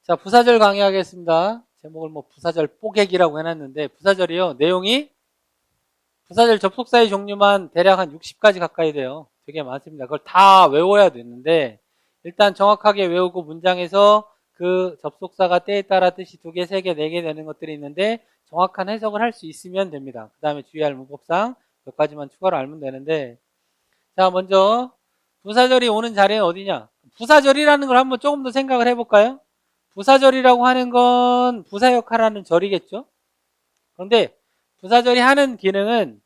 자, 부사절 강의하겠습니다. 제목을 뭐 부사절 뽀개기라고 해놨는데, 부사절이요. 내용이 부사절 접속사의 종류만 대략 한 60가지 가까이 돼요. 되게 많습니다. 그걸 다 외워야 되는데, 일단 정확하게 외우고 문장에서 그 접속사가 때에 따라 뜻이 2개, 3개, 4개 되는 것들이 있는데, 정확한 해석을 할 수 있으면 됩니다. 그 다음에 주의할 문법상 몇 가지만 추가로 알면 되는데, 자, 먼저 부사절이 오는 자리는 어디냐? 부사절이라는 걸 한번 조금 더 생각을 해볼까요? 부사절이라고 하는 건 부사 역할하는 절이겠죠? 그런데 부사절이 하는 기능은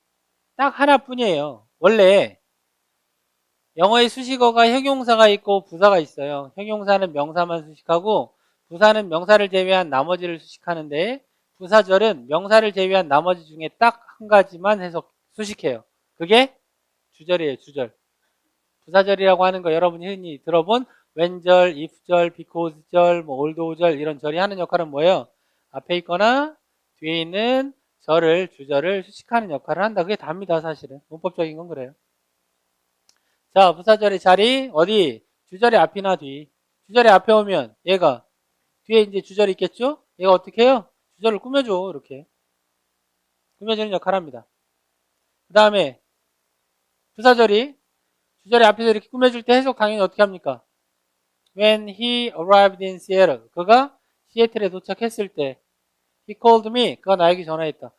딱 하나뿐이에요. 원래 영어의 수식어가 형용사가 있고 부사가 있어요. 형용사는 명사만 수식하고 부사는 명사를 제외한 나머지를 수식하는데 부사절은 명사를 제외한 나머지 중에 딱 한 가지만 수식해요. 그게 주절이에요. 주절. 부사절이라고 하는 거 여러분이 흔히 들어본 when절, if절, because절, 뭐 although절 이런 절이 하는 역할은 뭐예요? 앞에 있거나 뒤에 있는 절을, 주절을 수식하는 역할을 한다. 그게 답니다, 사실은. 문법적인 건 그래요. 자, 부사절의 자리 어디? 주절의 앞이나 뒤. 주절의 앞에 오면 얘가 뒤에 이제 주절이 있겠죠? 얘가 어떻게 해요? 주절을 꾸며줘. 이렇게 꾸며주는 역할을 합니다. 그 다음에 부사절이 주절의 앞에서 이렇게 꾸며줄 때 해석 당연히 어떻게 합니까? When he arrived in Seattle. 그가 시애틀에 도착했을 때 He called me. 그가 나에게 전화했다.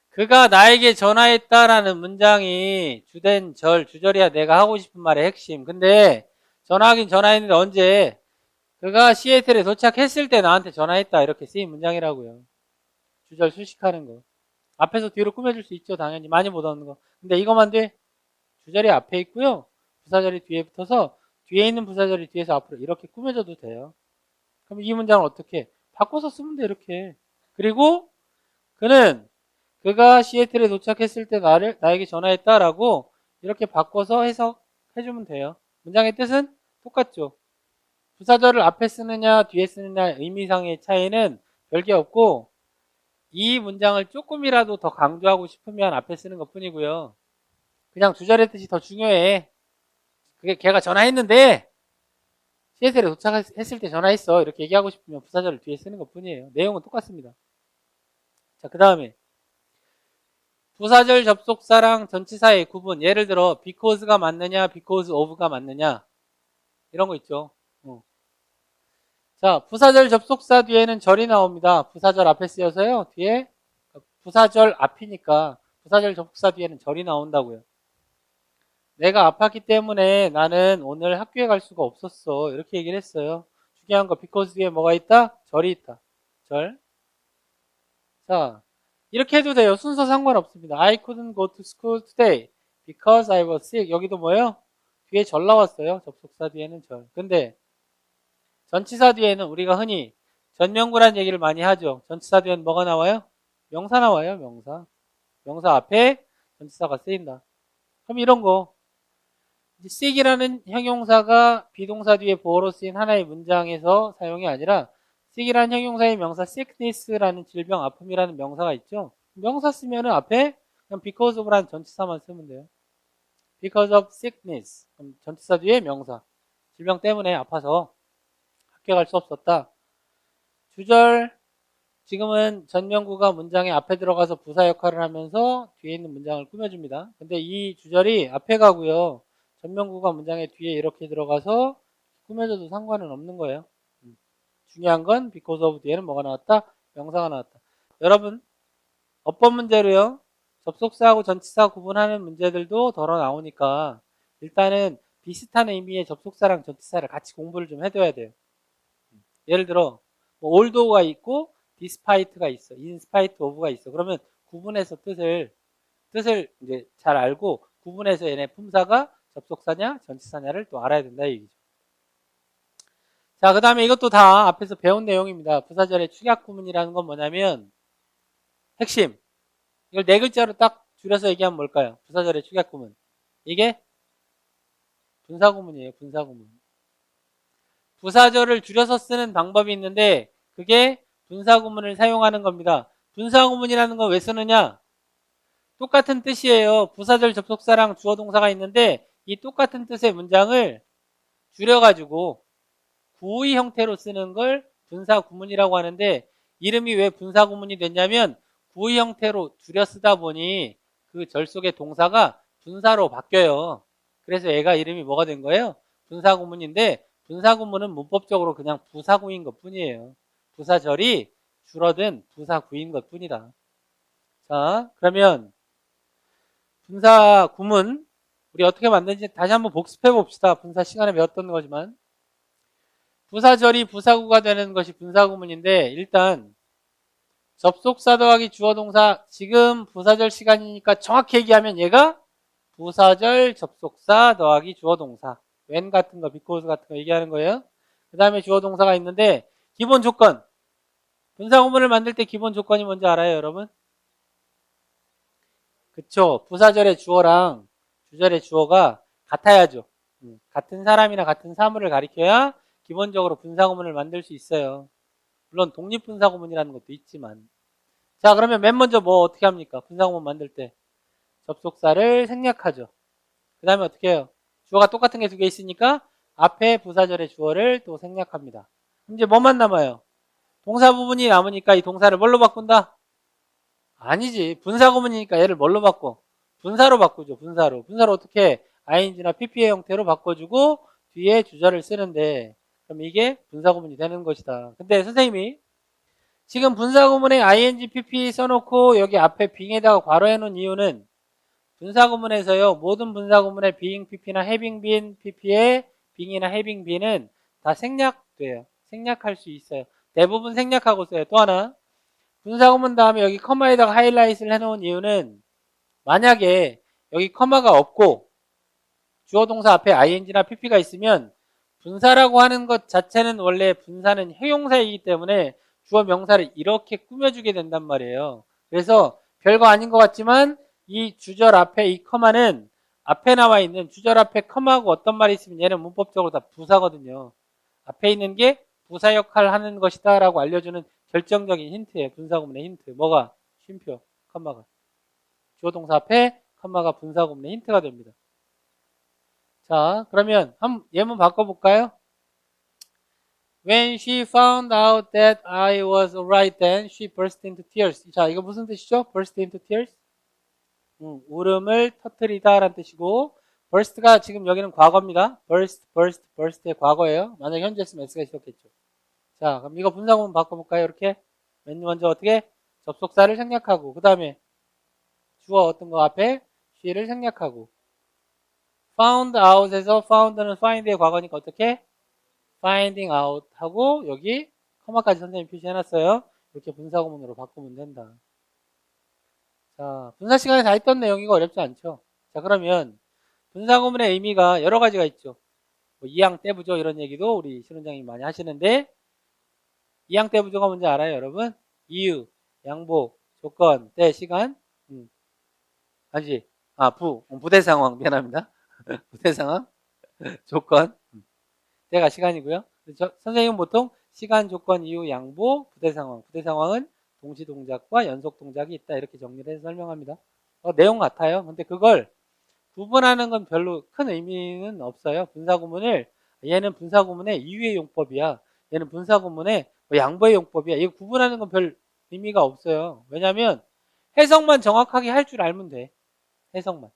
그가 나에게 전화했다라는 문장이 주된 절, 주절이야 내가 하고 싶은 말의 핵심. 근데 전화하긴 전화했는데 언제? 그가 시애틀에 도착했을 때 나한테 전화했다. 이렇게 쓰인 문장이라고요. 주절 수식하는 거. 앞에서 뒤로 꾸며줄 수 있죠. 당연히. 많이 못 얻는 거. 근데 이것만 돼. 주절이 앞에 있고요. 부사절이 뒤에 붙어서 뒤에 있는 부사절이 뒤에서 앞으로 이렇게 꾸며줘도 돼요. 그럼 이 문장을 어떻게? 바꿔서 쓰면 돼, 이렇게. 그리고 그가 시애틀에 도착했을 때 나에게 전화했다라고 이렇게 바꿔서 해석해주면 돼요. 문장의 뜻은 똑같죠. 부사절을 앞에 쓰느냐 뒤에 쓰느냐 의미상의 차이는 별게 없고 이 문장을 조금이라도 더 강조하고 싶으면 앞에 쓰는 것 뿐이고요. 그냥 주절의 뜻이 더 중요해. 그게 걔가 전화했는데 시애틀에 도착했을 때 전화했어. 이렇게 얘기하고 싶으면 부사절을 뒤에 쓰는 것 뿐이에요. 내용은 똑같습니다. 자, 그 다음에 부사절 접속사랑 전치사의 구분. 예를 들어 because가 맞느냐 because of가 맞느냐 이런 거 있죠. 자, 부사절 접속사 뒤에는 절이 나옵니다. 부사절 앞에 쓰여서요. 뒤에 부사절 앞이니까 부사절 접속사 뒤에는 절이 나온다고요. 내가 아팠기 때문에 나는 오늘 학교에 갈 수가 없었어. 이렇게 얘기를 했어요. 중요한 거 because 뒤에 뭐가 있다? 절이 있다. 절. 자, 이렇게 해도 돼요. 순서 상관없습니다. I couldn't go to school today because I was sick. 여기도 뭐예요? 뒤에 절 나왔어요. 접속사 뒤에는 절. 근데 전치사 뒤에는 우리가 흔히 전명구란 얘기를 많이 하죠. 전치사 뒤에는 뭐가 나와요? 명사 나와요. 명사. 명사 앞에 전치사가 쓰인다. 그럼 이런 거 sick이라는 형용사가 비동사 뒤에 보어로 쓰인 하나의 문장에서 사용이 아니라 sick이라는 형용사의 명사 sickness라는 질병, 아픔이라는 명사가 있죠. 명사 쓰면은 앞에 그냥 because of라는 전치사만 쓰면 돼요. because of sickness. 그럼 전치사 뒤에 명사. 질병 때문에 아파서 학교 갈 수 없었다. 주절. 지금은 전명구가 문장의 앞에 들어가서 부사 역할을 하면서 뒤에 있는 문장을 꾸며줍니다. 근데 이 주절이 앞에 가고요. 전명구가 문장의 뒤에 이렇게 들어가서 꾸며줘도 상관은 없는 거예요. 중요한 건 because of 뒤에는 뭐가 나왔다? 명사가 나왔다. 여러분 어법 문제로요. 접속사하고 전치사 구분하는 문제들도 덜어 나오니까 일단은 비슷한 의미의 접속사랑 전치사를 같이 공부를 좀 해둬야 돼요. 예를 들어 뭐 although가 있고 despite가 있어, in spite of가 있어. 그러면 구분해서 뜻을 이제 잘 알고 구분해서 얘네 품사가 접속사냐 전치사냐를 또 알아야 된다 이 얘기죠. 자, 그 다음에 이것도 다 앞에서 배운 내용입니다. 부사절의 축약 구문이라는 건 뭐냐면 핵심. 이걸 4글자로 딱 줄여서 얘기하면 뭘까요? 부사절의 축약 구문. 이게 분사 구문이에요. 분사 구문. 부사절을 줄여서 쓰는 방법이 있는데 그게 분사 구문을 사용하는 겁니다. 분사 구문이라는 건 왜 쓰느냐? 똑같은 뜻이에요. 부사절 접속사랑 주어 동사가 있는데 이 똑같은 뜻의 문장을 줄여가지고 구의 형태로 쓰는 걸 분사구문이라고 하는데 이름이 왜 분사구문이 됐냐면 구의 형태로 줄여 쓰다 보니 그 절 속의 동사가 분사로 바뀌어요. 그래서 얘가 이름이 뭐가 된 거예요? 분사구문인데 분사구문은 문법적으로 그냥 부사구인 것 뿐이에요. 부사절이 줄어든 부사구인 것 뿐이다. 자, 그러면 분사구문 우리 어떻게 만드는지 다시 한번 복습해 봅시다. 분사 시간에 배웠던 거지만 부사절이 부사구가 되는 것이 분사구문인데 일단 접속사 더하기 주어동사 지금 부사절 시간이니까 정확히 얘기하면 얘가 부사절 접속사 더하기 주어동사 when 같은 거 because 같은 거 얘기하는 거예요. 그 다음에 주어동사가 있는데 기본 조건 분사구문을 만들 때 기본 조건이 뭔지 알아요 여러분? 그쵸. 부사절의 주어랑 주절의 주어가 같아야죠. 같은 사람이나 같은 사물을 가리켜야 기본적으로 분사구문을 만들 수 있어요. 물론 독립분사구문이라는 것도 있지만. 자, 그러면 맨 먼저 뭐 어떻게 합니까? 분사구문 만들 때 접속사를 생략하죠. 그 다음에 어떻게 해요? 주어가 똑같은 게 두 개 있으니까 앞에 부사절의 주어를 또 생략합니다. 그럼 이제 뭐만 남아요? 동사 부분이 남으니까 이 동사를 뭘로 바꾼다? 아니지. 분사구문이니까 얘를 뭘로 바꿔? 분사로 바꾸죠. 분사로. 분사로 어떻게 ing나 pp의 형태로 바꿔주고 뒤에 주절을 쓰는데 그럼 이게 분사구문이 되는 것이다. 근데 선생님이 지금 분사구문에 ing, pp 써놓고 여기 앞에 being에다가 괄호해 놓은 이유는 분사구문에서요. 모든 분사구문의 being, pp나 having been, pp의 being이나 having been은 다 생략돼요. 생략할 수 있어요. 대부분 생략하고 써요. 또 하나 분사구문 다음에 여기 커마에다가 하이라이트를 해놓은 이유는 만약에 여기 커마가 없고 주어동사 앞에 ing나 pp가 있으면 분사라고 하는 것 자체는 원래 분사는 형용사이기 때문에 주어 명사를 이렇게 꾸며주게 된단 말이에요. 그래서 별거 아닌 것 같지만 이 주절 앞에 이 커마는 앞에 나와 있는 주절 앞에 커마하고 어떤 말이 있으면 얘는 문법적으로 다 부사거든요. 앞에 있는 게 부사 역할을 하는 것이다 라고 알려주는 결정적인 힌트예요. 분사구문의 힌트. 뭐가? 쉼표, 컴마가. 주어동사 앞에 컴마가 분사구문의 힌트가 됩니다. 자, 그러면 한번 예문 바꿔볼까요? When she found out that I was right then, she burst into tears. 자, 이거 무슨 뜻이죠? burst into tears? 울음을 터뜨리다 라는 뜻이고 burst가 지금 여기는 과거입니다. burst의 과거예요. 만약 현재 했으면 s가 있었겠죠. 자, 그럼 이거 분사구문 바꿔볼까요? 이렇게 맨 먼저 어떻게? 접속사를 생략하고 그 다음에 주어 어떤 거 앞에 she를 생략하고 found out에서 found는 find의 과거니까 어떻게? finding out 하고 여기 커마까지 선생님이 표시해놨어요. 이렇게 분사구문으로 바꾸면 된다. 자, 분사 시간에 다 했던 내용이고 어렵지 않죠? 자, 그러면 분사구문의 의미가 여러 가지가 있죠. 뭐 이항 때부조 이런 얘기도 우리 신원장님이 많이 하시는데 이항 때부조가 뭔지 알아요, 여러분? 이유, 양보, 조건, 때, 시간. 아니지. 부대 상황 미안합니다. 부대 상황, 조건, 때가 시간이고요. 선생님은 보통 시간, 조건, 이유, 양보, 부대 상황. 부대 상황은 동시 동작과 연속 동작이 있다 이렇게 정리를 해서 설명합니다. 내용 같아요. 근데 그걸 구분하는 건 별로 큰 의미는 없어요. 분사구문을 얘는 분사구문의 이유의 용법이야. 얘는 분사구문의 양보의 용법이야. 이거 구분하는 건 별 의미가 없어요. 왜냐하면 해석만 정확하게 할 줄 알면 돼. 해석만.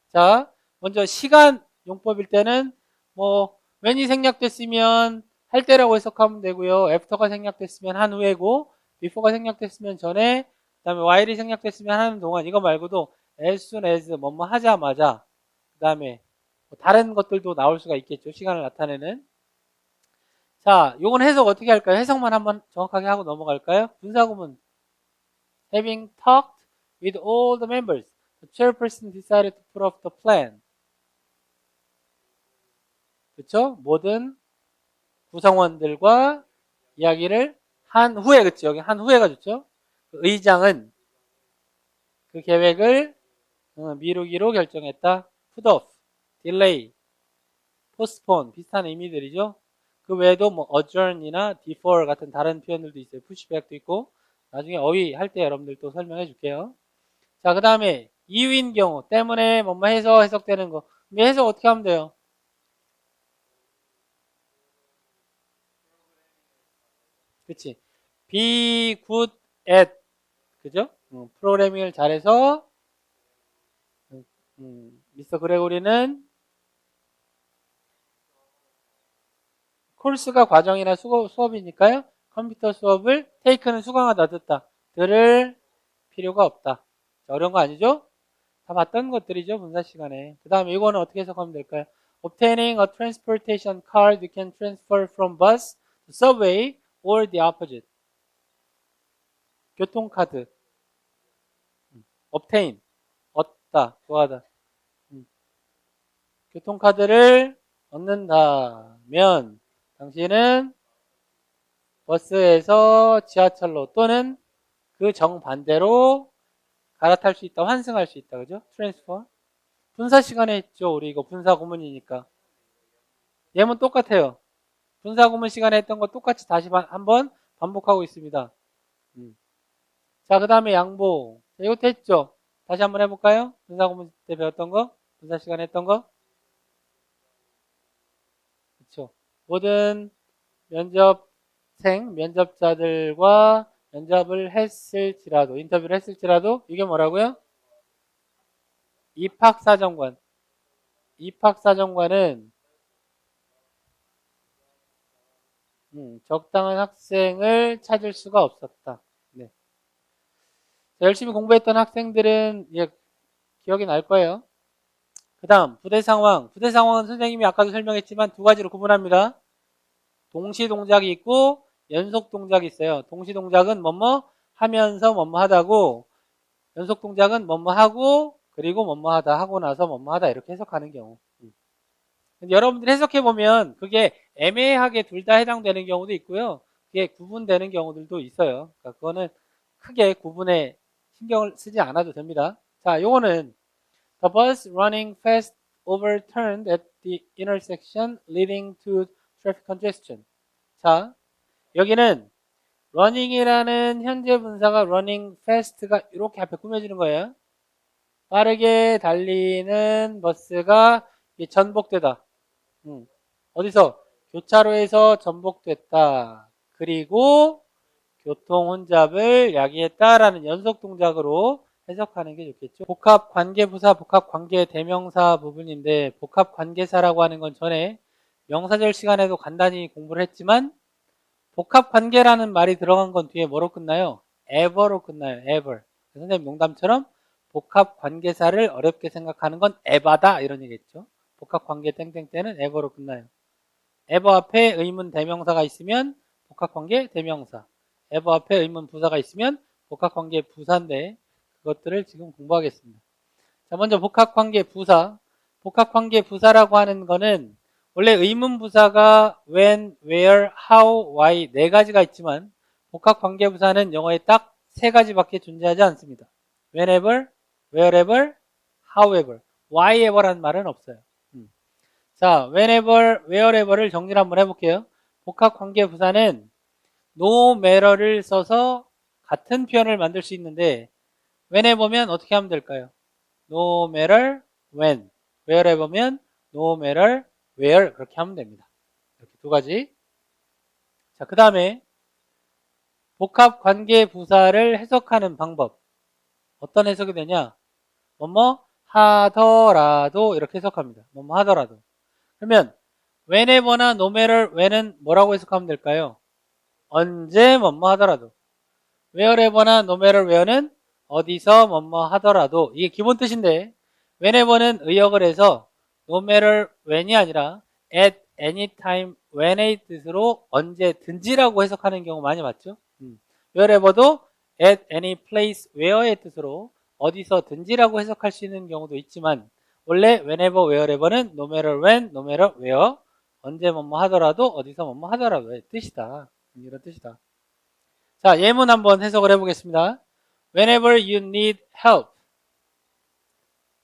자, 먼저 시간 용법일 때는 뭐 when이 생략됐으면 할 때라고 해석하면 되고요. after가 생략됐으면 한 후에고 before가 생략됐으면 전에 그 다음에 while이 생략됐으면 하는 동안 이거 말고도 as soon as 뭐뭐 하자마자 그 다음에 뭐 다른 것들도 나올 수가 있겠죠. 시간을 나타내는. 자, 요건 해석 어떻게 할까요? 해석만 한번 정확하게 하고 넘어갈까요? 분사구문 having talked with all the members, the chairperson decided to put off the plan. 그쵸? 모든 구성원들과 이야기를 한 후에, 그쵸? 여기 한 후에가 좋죠? 그 의장은 그 계획을 미루기로 결정했다. put off, delay, postpone 비슷한 의미들이죠. 그 외에도 뭐 adjourn이나 defer 같은 다른 표현들도 있어요. pushback도 있고 나중에 어휘 할 때 여러분들 또 설명해 줄게요. 자, 그 다음에 이유인 경우 때문에 뭐뭐 해서 해석되는 거 해석 어떻게 하면 돼요? 그치? be good at, 그죠? 프로그래밍을 잘해서, 미스터 그레고리는 코र्스가 과정이나 수업이니까요. 컴퓨터 수업을 take는 수강하다 듣다. 들을 필요가 없다. 어려운 거 아니죠? 다 봤던 것들이죠. 분사 시간에. 그 다음에 이거는 어떻게 해석하면 될까요? Obtaining a transportation card you can transfer from bus to subway or the opposite. 교통카드. obtain. 얻다. 구하다. 교통카드를 얻는다면 당신은 버스에서 지하철로 또는 그 정반대로 갈아탈 수 있다. 환승할 수 있다. 그죠? 트랜스퍼. 분사 시간에 했죠. 우리 이거 분사 구문이니까. 얘는 똑같아요. 분사 구문 시간에 했던 거 똑같이 다시 한번 반복하고 있습니다. 자, 그 다음에 양보. 이것도 했죠. 다시 한번 해볼까요? 분사 구문 때 배웠던 거? 분사 시간에 했던 거? 그렇죠. 모든 면접자들과 면접을 했을지라도, 인터뷰를 했을지라도, 이게 뭐라고요? 입학사정관. 입학사정관은 적당한 학생을 찾을 수가 없었다. 네. 자, 열심히 공부했던 학생들은 기억이 날 거예요. 그 다음 부대 상황. 부대 상황은 선생님이 아까도 설명했지만 두 가지로 구분합니다. 동시 동작이 있고 연속 동작이 있어요. 동시 동작은 뭐뭐 하면서 뭐뭐 하다고, 연속 동작은 뭐뭐 하고 그리고 뭐뭐 하다 하고 나서 뭐뭐 하다 이렇게 해석하는 경우. 근데 여러분들이 해석해 보면 그게 애매하게 둘 다 해당되는 경우도 있고요. 그게 구분되는 경우들도 있어요. 그러니까 그거는 크게 구분에 신경을 쓰지 않아도 됩니다. 자, 요거는 The bus running fast overturned at the intersection leading to traffic congestion. 자, 여기는 running이라는 현재 분사가 running fast가 이렇게 앞에 꾸며지는 거예요. 빠르게 달리는 버스가 전복되다. 어디서? 교차로에서 전복됐다. 그리고 교통 혼잡을 야기했다라는 연속 동작으로 해석하는 게 좋겠죠. 복합 관계부사, 복합 관계 대명사 부분인데 복합 관계사라고 하는 건 전에 명사절 시간에도 간단히 공부를 했지만 복합 관계라는 말이 들어간 건 뒤에 뭐로 끝나요? ever로 끝나요. ever. 선생님 농담처럼 복합 관계사를 어렵게 생각하는 건 에바다 이런 얘기겠죠. 복합 관계 땡땡땡은 ever로 끝나요. ever 앞에 의문 대명사가 있으면 복합 관계 대명사. ever 앞에 의문 부사가 있으면 복합 관계 부사인데 그것들을 지금 공부하겠습니다. 자, 먼저 복합 관계 부사. 복합 관계 부사라고 하는 거는 원래 의문 부사가 when, where, how, why 네 가지가 있지만 복합 관계 부사는 영어에 딱 세 가지밖에 존재하지 않습니다. whenever, wherever, however, whyever라는 말은 없어요. 자, whenever, wherever를 정리를 한번 해볼게요. 복합 관계 부사는 no matter를 써서 같은 표현을 만들 수 있는데 whenever면 어떻게 하면 될까요? no matter when. wherever면 no matter where 그렇게 하면 됩니다. 이렇게 두 가지. 자, 그 다음에 복합 관계 부사를 해석하는 방법. 어떤 해석이 되냐? 뭐뭐 하더라도 이렇게 해석합니다. 뭐뭐 하더라도. 그러면 whenever나 no matter when은 뭐라고 해석하면 될까요? 언제 뭐뭐 하더라도. wherever나 no matter where는 어디서 뭐뭐 하더라도. 이게 기본 뜻인데 whenever는 의역을 해서 no matter when이 아니라 at any time when의 뜻으로 언제든지라고 해석하는 경우 많이 봤죠. wherever도 at any place where의 뜻으로 어디서든지라고 해석할 수 있는 경우도 있지만 원래 whenever, wherever는 no matter when, no matter where 언제 뭐뭐 하더라도 어디서 뭐뭐 하더라도의 뜻이다. 이런 뜻이다. 자, 예문 한번 해석을 해보겠습니다. Whenever you need help.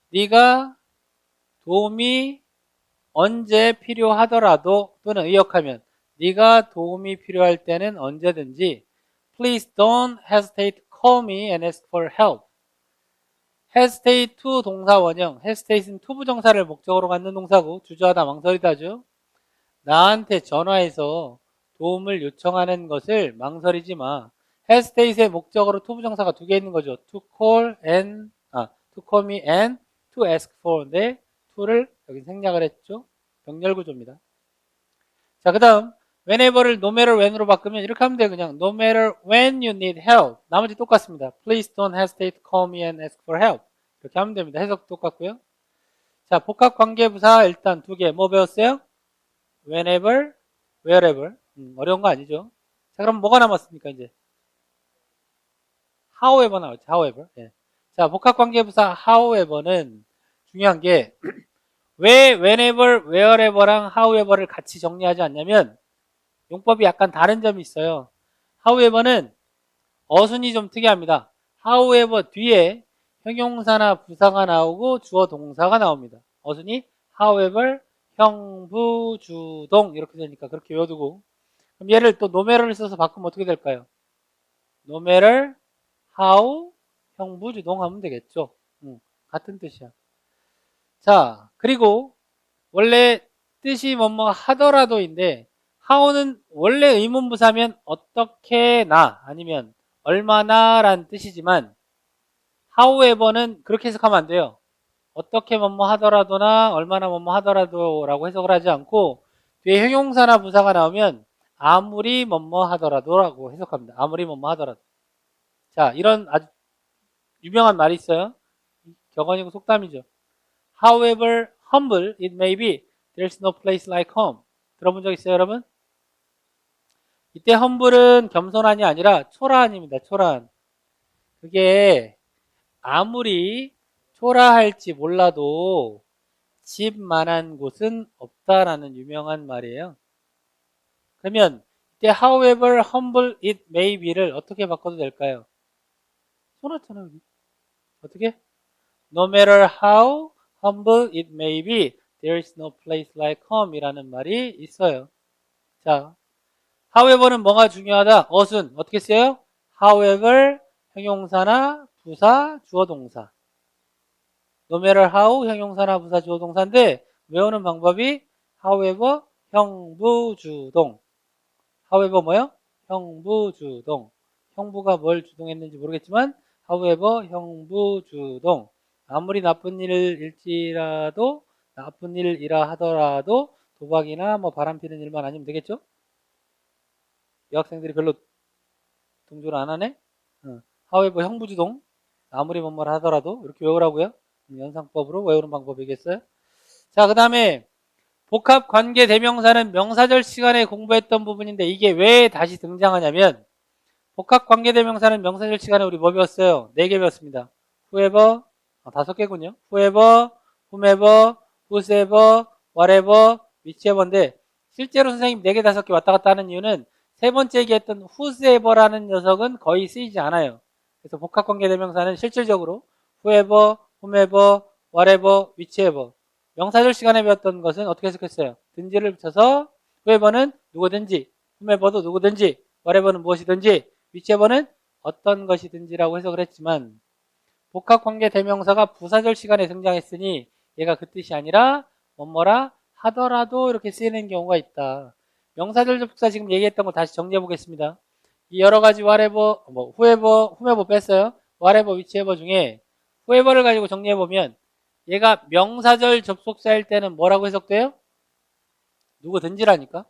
네가 도움이 언제 필요하더라도 또는 의역하면 네가 도움이 필요할 때는 언제든지 Please don't hesitate to call me and ask for help. hesitate to 동사 원형. hesitate는 to 부정사를 목적으로 갖는 동사고 주저하다 망설이다죠. 나한테 전화해서 도움을 요청하는 것을 망설이지 마. hesitate의 목적어로 to 부정사가 두 개 있는 거죠. to call me and to ask for인데 to를 여기 생략을 했죠. 병렬 구조입니다. 자, 그 다음 whenever를 no matter when으로 바꾸면 이렇게 하면 돼요. 그냥 no matter when you need help. 나머지 똑같습니다. Please don't hesitate to call me and ask for help. 이렇게 하면 됩니다. 해석 똑같고요. 자, 복합관계부사 일단 두 개 뭐 배웠어요? whenever, wherever. 어려운 거 아니죠? 자, 그럼 뭐가 남았습니까, 이제? however 나왔죠, however. 예. 자, 복합관계부사 however는 중요한 게, 왜 whenever, wherever랑 however를 같이 정리하지 않냐면, 용법이 약간 다른 점이 있어요. however는 어순이 좀 특이합니다. however 뒤에 형용사나 부사가 나오고 주어 동사가 나옵니다. 어순이 however, 형부, 주동 이렇게 되니까 그렇게 외워두고 그럼 얘를 또 no matter를 써서 바꾸면 어떻게 될까요? no matter how, 형부, 주동 하면 되겠죠. 같은 뜻이야. 자, 그리고 원래 뜻이 뭐뭐 하더라도인데 how는 원래 의문부사면 어떻게나 아니면 얼마나 라는 뜻이지만 however는 그렇게 해석하면 안 돼요. 어떻게 뭐뭐 하더라도나 얼마나 뭐뭐 하더라도 라고 해석을 하지 않고 뒤에 형용사나 부사가 나오면 아무리 뭐뭐 하더라도 라고 해석합니다. 아무리 뭐뭐 하더라도. 자, 이런 아주 유명한 말이 있어요. 격언이고 속담이죠. However humble it may be, there's no place like home. 들어본 적 있어요, 여러분? 이때 humble은 겸손한이 아니라 초라한입니다. 초라한. 그게 아무리 초라할지 몰라도 집만한 곳은 없다라는 유명한 말이에요. 그러면 이때 however humble it may be를 어떻게 바꿔도 될까요? 손았잖아요. 어떻게? No matter how humble it may be, there is no place like home 이라는 말이 있어요. 자, however는 뭐가 중요하다? 어순 어떻게 써요? however 형용사나 부사, 주어 동사. no matter how 형용사나 부사, 주어 동사인데 외우는 방법이 however 형부주동. however 뭐요? 형부주동. 형부가 뭘 주동했는지 모르겠지만 however 형부주동. 아무리 나쁜 일일지라도 나쁜 일이라 하더라도 도박이나 뭐 바람피는 일만 아니면 되겠죠? 여학생들이 별로 동조를 안 하네? however 형부주동. 아무리 뭐뭐라 하더라도 이렇게 외우라고요? 연상법으로 외우는 방법이겠어요? 자, 그 다음에 복합관계대명사는 명사절 시간에 공부했던 부분인데 이게 왜 다시 등장하냐면 복합관계대명사는 명사절 시간에 우리 뭐 배웠어요? 4개 배웠습니다. whoever, 5개군요. whoever, whomever, whosoever, whatever, whichever인데 실제로 선생님 4개, 5개 왔다 갔다 하는 이유는 세 번째 얘기했던 whosoever라는 녀석은 거의 쓰이지 않아요. 그래서 복합관계대명사는 실질적으로 whoever, whomever, whatever, whichever. 명사절 시간에 배웠던 것은 어떻게 해석했어요? 든지를 붙여서 whoever는 누구든지, whomever도 누구든지, whatever는 무엇이든지, whichever는 어떤 것이든지라고 해석을 했지만 복합관계대명사가 부사절 시간에 등장했으니 얘가 그 뜻이 아니라 뭐뭐라 하더라도 이렇게 쓰이는 경우가 있다. 명사절 접속사 지금 얘기했던 거 다시 정리해 보겠습니다. 이 여러 가지 whatever, whoever, whomever 뺐어요. whatever, whichever 중에 whoever를 가지고 정리해 보면 얘가 명사절 접속사일 때는 뭐라고 해석돼요? 누구든지라니까.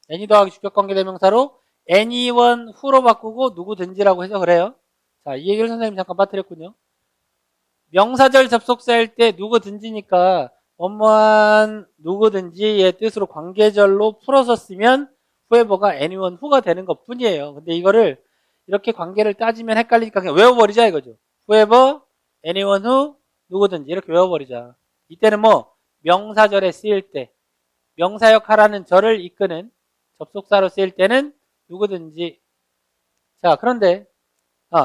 any 더하기 주격관계대명사로 anyone who로 바꾸고 누구든지라고 해석을 해요. 자, 이 얘기를 선생님이 잠깐 빠뜨렸군요. 명사절 접속사일 때 누구든지니까 뭐뭐한 누구든지의 뜻으로 관계절로 풀어서 쓰면 whoever가 anyone who가 되는 것 뿐이에요. 근데 이거를 이렇게 관계를 따지면 헷갈리니까 그냥 외워버리자 이거죠. whoever, anyone who, 누구든지 이렇게 외워버리자. 이때는 뭐 명사절에 쓰일 때 명사 역할하는 절을 이끄는 접속사로 쓰일 때는 누구든지. 자, 그런데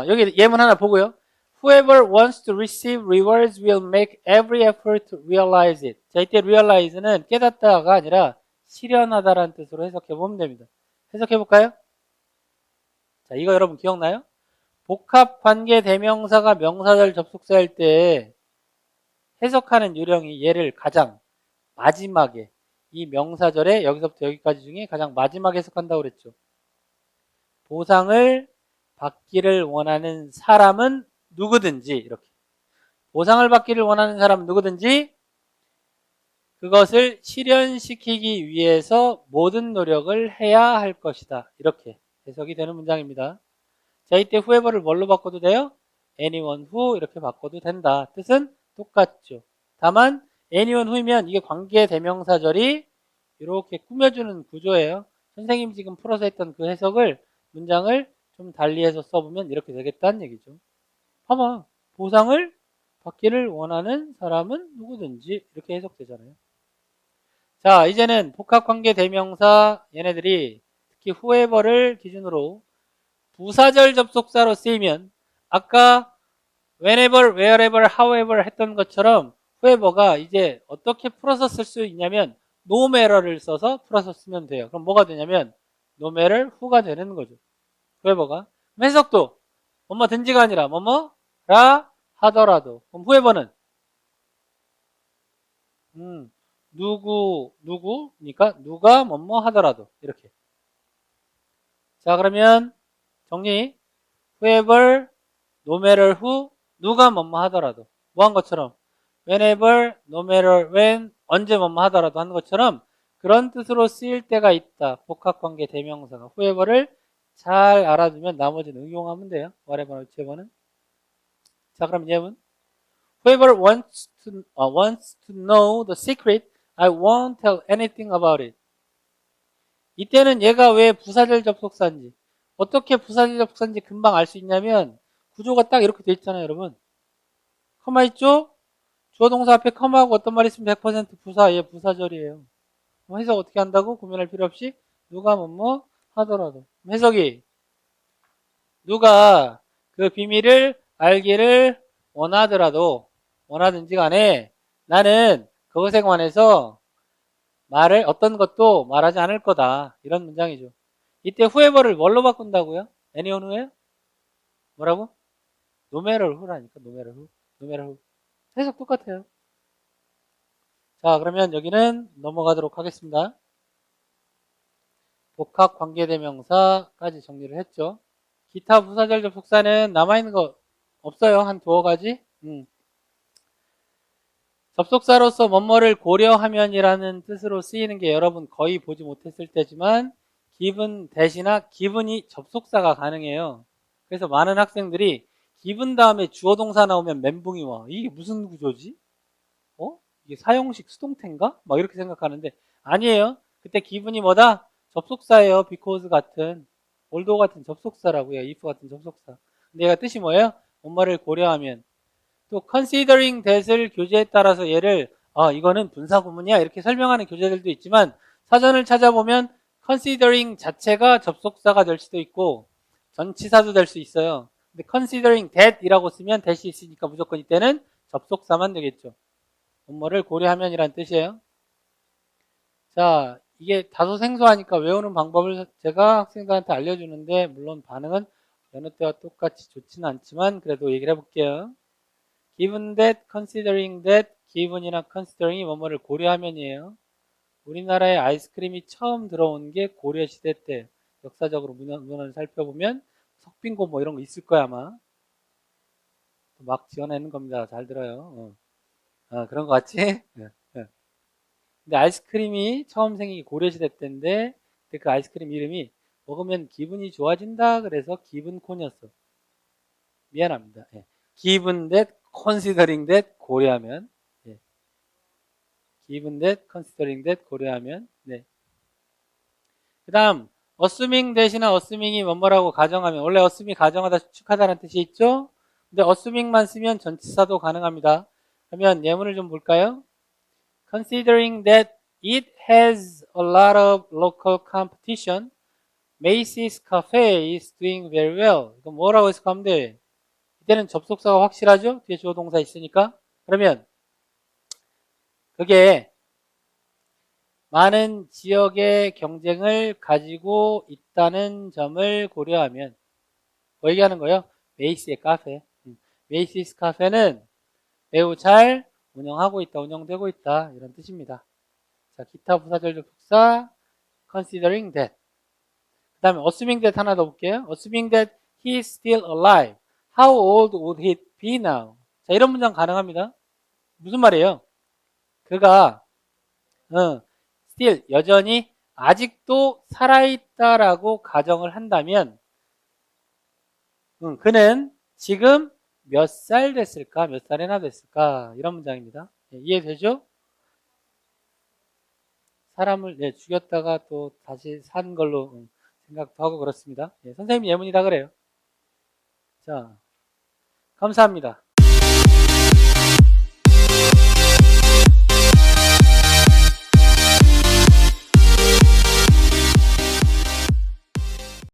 여기 예문 하나 보고요. Whoever wants to receive rewards will make every effort to realize it. 자, 이때 realize는 깨닫다가 아니라 실현하다라는 뜻으로 해석해 보면 됩니다. 해석해 볼까요? 자, 이거 여러분 기억나요? 복합관계대명사가 명사절 접속사일 때 해석하는 요령이 얘를 가장 마지막에 이 명사절에 여기서부터 여기까지 중에 가장 마지막에 해석한다고 그랬죠. 보상을 받기를 원하는 사람은 누구든지 이렇게. 보상을 받기를 원하는 사람은 누구든지 그것을 실현시키기 위해서 모든 노력을 해야 할 것이다. 이렇게 해석이 되는 문장입니다. 자, 이때 whoever를 뭘로 바꿔도 돼요? anyone who 이렇게 바꿔도 된다. 뜻은 똑같죠. 다만 anyone who이면 이게 관계 대명사절이 이렇게 꾸며주는 구조예요. 선생님이 지금 풀어서 했던 그 해석을 문장을 좀 달리해서 써보면 이렇게 되겠다는 얘기죠. 봐봐. 보상을 받기를 원하는 사람은 누구든지 이렇게 해석되잖아요. 자, 이제는 복합관계 대명사 얘네들이 특히 whoever를 기준으로 부사절 접속사로 쓰이면 아까 whenever, wherever, however 했던 것처럼 whoever가 이제 어떻게 풀어서 쓸 수 있냐면 no matter를 써서 풀어서 쓰면 돼요. 그럼 뭐가 되냐면 no matter who가 되는 거죠. whoever가. 해석도 뭐뭐든지가 아니라 뭐뭐라 하더라도. 그럼 whoever는 누구니까 누가 뭐뭐 하더라도 이렇게. 자, 그러면 정리. whoever, no matter who, 누가 뭐뭐 하더라도. 뭐 한 것처럼 whenever, no matter when, 언제 뭐뭐 하더라도 하는 것처럼 그런 뜻으로 쓰일 때가 있다. 복합관계 대명사가. whoever를 잘 알아두면 나머지는 응용하면 돼요. whatever, whichever는. 자, 그럼 예문. Whoever wants to know the secret, I won't tell anything about it. 이때는 얘가 왜 부사절 접속사인지, 어떻게 부사절 접속사인지 금방 알 수 있냐면 구조가 딱 이렇게 돼 있잖아요, 여러분. 커마 있죠? 주어 동사 앞에 커마하고 어떤 말이 있으면 100% 부사, 얘 부사절이에요. 해석 어떻게 한다고? 고민할 필요 없이 누가 뭐뭐 하더라도. 해석이 누가 그 비밀을 알기를 원하더라도 원하든지 간에 나는 그것에 관해서 말을 어떤 것도 말하지 않을 거다. 이런 문장이죠. 이때 whoever를 뭘로 바꾼다고요? anyone who예요? 뭐라고? no matter who라니까. no matter who. no matter who. 해석 똑같아요. 자, 그러면 여기는 넘어가도록 하겠습니다. 복합 관계대명사까지 정리를 했죠. 기타 부사절 접속사는 남아있는 거 없어요. 한 두어 가지. 접속사로서 뭐뭐를 고려하면이라는 뜻으로 쓰이는 게 여러분 거의 보지 못했을 때지만 given 대신나 given이 접속사가 가능해요. 그래서 많은 학생들이 given 다음에 주어 동사 나오면 멘붕이 와. 이게 무슨 구조지? 이게 사용식 수동태인가? 막 이렇게 생각하는데 아니에요. 그때 given이 뭐다? 접속사예요. because 같은 although 같은 접속사라고요. if 같은 접속사. 근데 얘가 뜻이 뭐예요? 뭐뭐를 고려하면. 또 considering that을 교재에 따라서 얘를 이거는 분사 구문이야 이렇게 설명하는 교재들도 있지만 사전을 찾아보면 considering 자체가 접속사가 될 수도 있고 전치사도 될 수 있어요. 근데 considering that 이라고 쓰면 that이 있으니까 무조건 이때는 접속사만 되겠죠. 뭐를 고려하면이란 뜻이에요. 자, 이게 다소 생소하니까 외우는 방법을 제가 학생들한테 알려주는데 물론 반응은 여느 때와 똑같이 좋지는 않지만 그래도 얘기를 해볼게요. Given that, considering that, given이나 considering이 뭐뭐를 고려하면이에요. 우리나라에 아이스크림이 처음 들어온 게 고려시대 때 역사적으로 문헌을 살펴보면 석빙고 뭐 이런 거 있을 거야 아마. 막 지어내는 겁니다. 잘 들어요. 그런 거 같지? 근데 아이스크림이 처음 생긴 게 고려시대 때인데 그 아이스크림 이름이 먹으면 기분이 좋아진다 그래서 기분콘이었어. 미안합니다. given that, considering that 고려하면 given that, considering that 고려하면 그 다음 assuming that이나 assuming이 뭐뭐라고 가정하면 원래 assum이 가정하다 추측하다는 뜻이 있죠. 근데 assuming만 쓰면 전치사도 가능합니다. 그러면 예문을 좀 볼까요? Considering that it has a lot of local competition, Macy's Cafe is doing very well. 이거 뭐라고 해석하면 돼? 이때는 접속사가 확실하죠? 뒤에 주어 동사 있으니까. 그러면 그게 많은 지역의 경쟁을 가지고 있다는 점을 고려하면 뭐 얘기하는 거예요? 메이시의 카페. 메이시스 카페는 매우 잘 운영하고 있다, 운영되고 있다 이런 뜻입니다. 자, 기타 부사절 접속사 considering that. 그 다음에 assuming that 하나 더 볼게요. assuming that he is still alive. How old would he be now? 자, 이런 문장 가능합니다. 무슨 말이에요? 그가 still 여전히 아직도 살아있다라고 가정을 한다면 그는 지금 몇 살 됐을까? 몇 살이나 됐을까? 이런 문장입니다. 예, 이해되죠? 사람을 죽였다가 또 다시 산 걸로 생각도 하고 그렇습니다. 예, 선생님 예문이다 그래요. 자, 감사합니다.